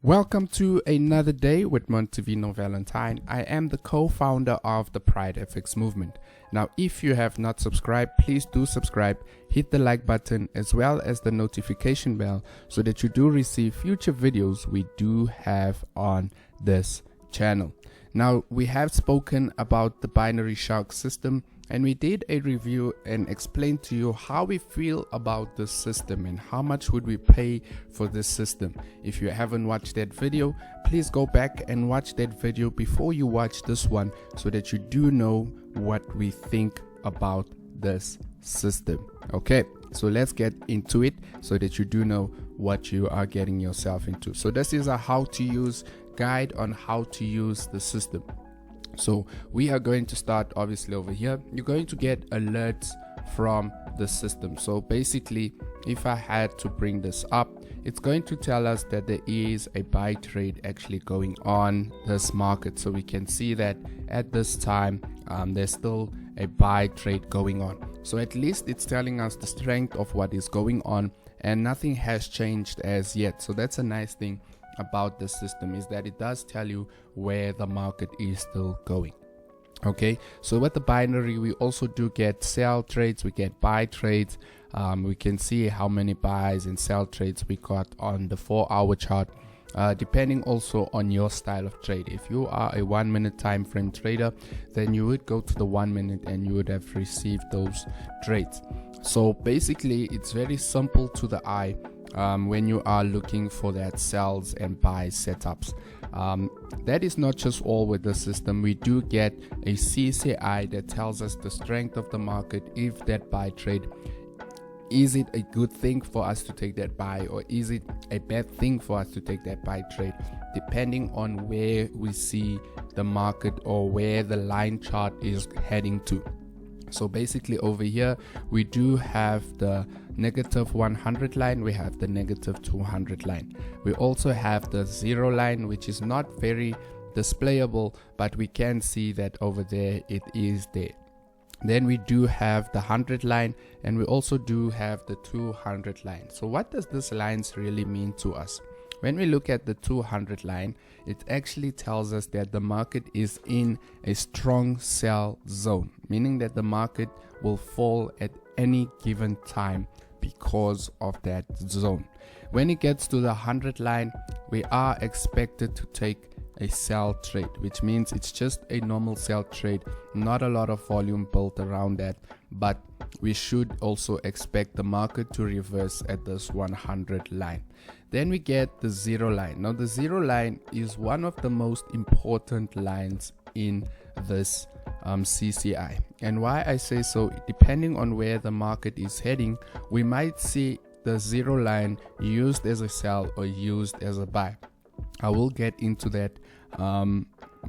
Welcome to another day with Montevino Valentine. I am the co-founder of the Pride FX movement. Now, if you have not subscribed, please do subscribe, hit the like button as well as the notification bell so that you do receive future videos we do have on this channel. Now, we have spoken about the binary shark system, and we did a review and explained to you how we feel about this system and how much would we pay for this system. If you haven't watched that video, please go back and watch that video before you watch this one so that you do know what we think about this system. Okay, so let's get into it so that you do know what you are getting yourself into. So this is a how to use guide on how to use the system. So we are going to start obviously over here. You're going to get alerts from the system. So basically, if I had to bring this up, it's going to tell us that there is a buy trade actually going on this market. So we can see that at this time there's still a buy trade going on. So at least it's telling us the strength of what is going on, and nothing has changed as yet. So that's a nice thing about the system, is that it does tell you where the market is still going. Okay, so with the binary, we also do get sell trades, we get buy trades. We can see how many buys and sell trades we got on the 4-hour chart, depending also on your style of trade. If you are a 1 minute time frame trader, then you would go to the 1 minute and you would have received those trades. So basically, it's very simple to the eye when you are looking for that sells and buy setups. That is not just all with the system. We do get a CCI that tells us the strength of the market. If that buy trade, is it a good thing for us to take that buy, or is it a bad thing for us to take that buy trade, depending on where we see the market or where the line chart is heading to. So basically over here we do have the negative 100 line, we have the negative 200 line, we also have the 0 line, which is not very displayable, but we can see that over there it is there. Then we do have the 100 line, and we also do have the 200 line. So what does this lines really mean to us? When we look at the 200 line, it actually tells us that the market is in a strong sell zone, meaning that the market will fall at any given time because of that zone. When it gets to the 100 line, we are expected to take a sell trade, which means it's just a normal sell trade, not a lot of volume built around that, but we should also expect the market to reverse at this 100 line. Then we get the 0 line. Now the 0 line is one of the most important lines in this CCI, and why I say so, depending on where the market is heading, we might see the 0 line used as a sell or used as a buy. I will get into that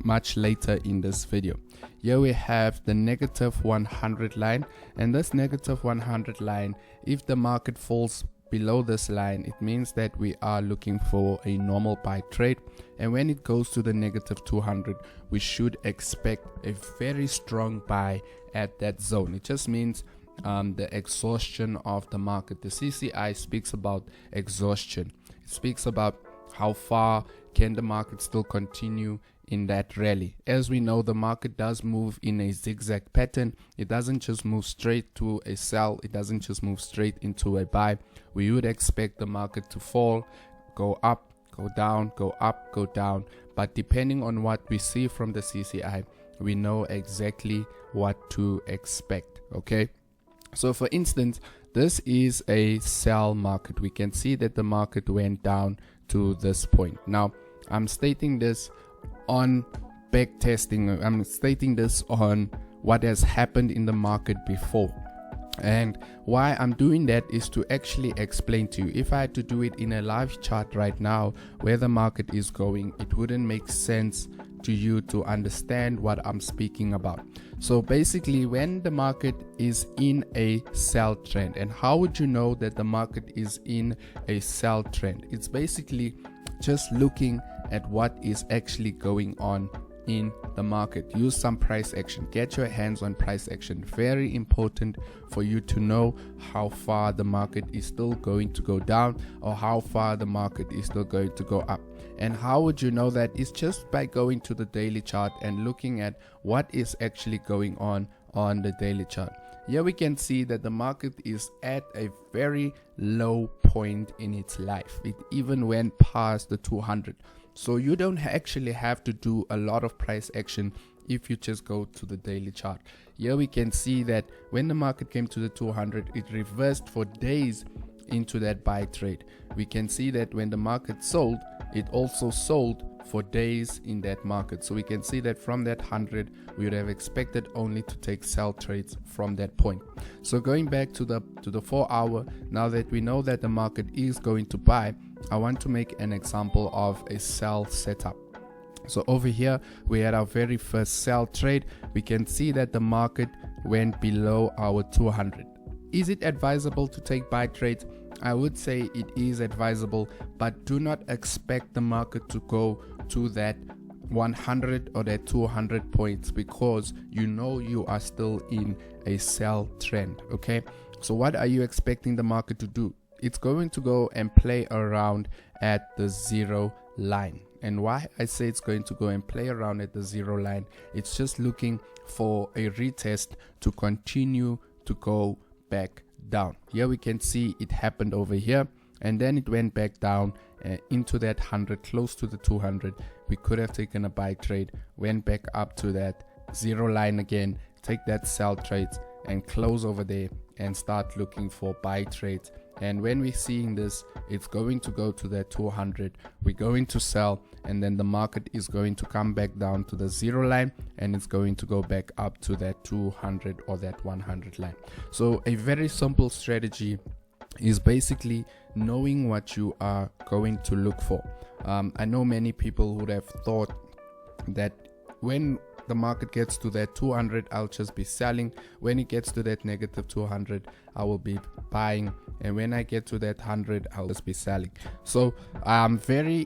much later in this video. Here we have the negative 100 line, and this negative 100 line, if the market falls below this line, it means that we are looking for a normal buy trade, and when it goes to the negative 200, we should expect a very strong buy at that zone. It just means the exhaustion of the market. The CCI speaks about exhaustion. It speaks about how far can the market still continue in that rally. As we know, the market does move in a zigzag pattern. It doesn't just move straight to a sell, it doesn't just move straight into a buy. We would expect the market to fall, go up, go down, go up, go down, but depending on what we see from the CCI, we know exactly what to expect. Okay, so for instance, this is a sell market. We can see that the market went down to this point. Now I'm stating this on back testing, I'm stating this on what has happened in the market before, and why I'm doing that is to actually explain to you. If I had to do it in a live chart right now where the market is going, it wouldn't make sense to you to understand what I'm speaking about. So basically, when the market is in a sell trend, and how would you know that the market is in a sell trend? It's basically just looking at what is actually going on in the market. Use some price action, get your hands on price action. Very important for you to know how far the market is still going to go down or how far the market is still going to go up. And how would you know that? It's just by going to the daily chart and looking at what is actually going on the daily chart. Here we can see that the market is at a very low point in its life. It even went past the 200. So you don't actually have to do a lot of price action if you just go to the daily chart. Here we can see that when the market came to the 200, it reversed for days into that buy trade. We can see that when the market sold, it also sold for days in that market. So we can see that from that 100, we would have expected only to take sell trades from that point. So going back to the 4 hour, now that we know that the market is going to buy, I want to make an example of a sell setup. So over here, we had our very first sell trade. We can see that the market went below our 200. Is it advisable to take buy trades? I would say it is advisable, but do not expect the market to go to that 100 or that 200 points, because you know you are still in a sell trend. Okay, so what are you expecting the market to do? It's going to go and play around at the 0 line. And why I say it's going to go and play around at the 0 line, it's just looking for a retest to continue to go back down. Here we can see it happened over here, and then it went back down into that 100, close to the 200. We could have taken a buy trade, went back up to that 0 line again, take that sell trades and close over there and start looking for buy trades. And when we're seeing this, it's going to go to that 200, we're going to sell, and then the market is going to come back down to the 0 line, and it's going to go back up to that 200 or that 100 line. So a very simple strategy is basically knowing what you are going to look for. I know many people would have thought that when the market gets to that 200, I'll just be selling. When it gets to that negative 200, I will be buying, and when I get to that 100, I'll just be selling. So very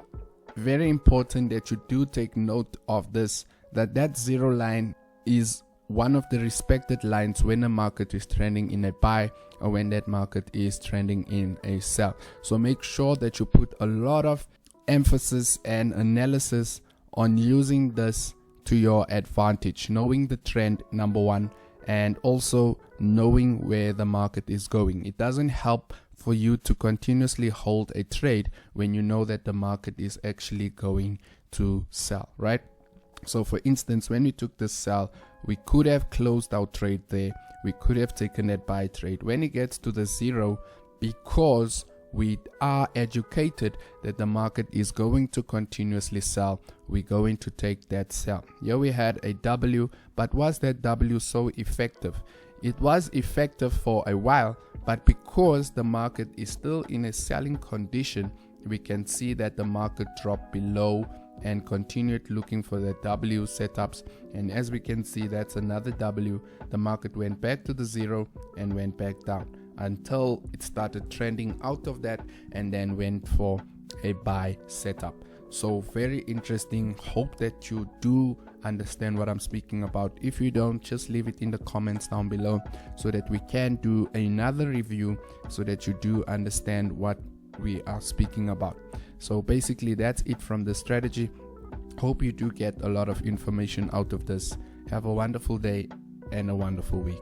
important that you do take note of this, that 0 line is one of the respected lines when a market is trending in a buy or when that market is trending in a sell. So make sure that you put a lot of emphasis and analysis on using this to your advantage, knowing the trend, number one, and also knowing where the market is going. It doesn't help for you to continuously hold a trade when you know that the market is actually going to sell, right? So for instance, when we took this sell, we could have closed our trade there. We could have taken that buy trade. When it gets to the 0, because we are educated that the market is going to continuously sell, we're going to take that sell. Here we had a W, but was that W so effective? It was effective for a while, but because the market is still in a selling condition, we can see that the market dropped below and continued looking for the W setups. And as we can see, that's another W. The market went back to the 0 and went back down until it started trending out of that and then went for a buy setup. So very interesting. Hope that you do understand what I'm speaking about. If you don't, just leave it in the comments down below so that we can do another review so that you do understand what we are speaking about. So basically that's it from the strategy. Hope you do get a lot of information out of this. Have a wonderful day and a wonderful week.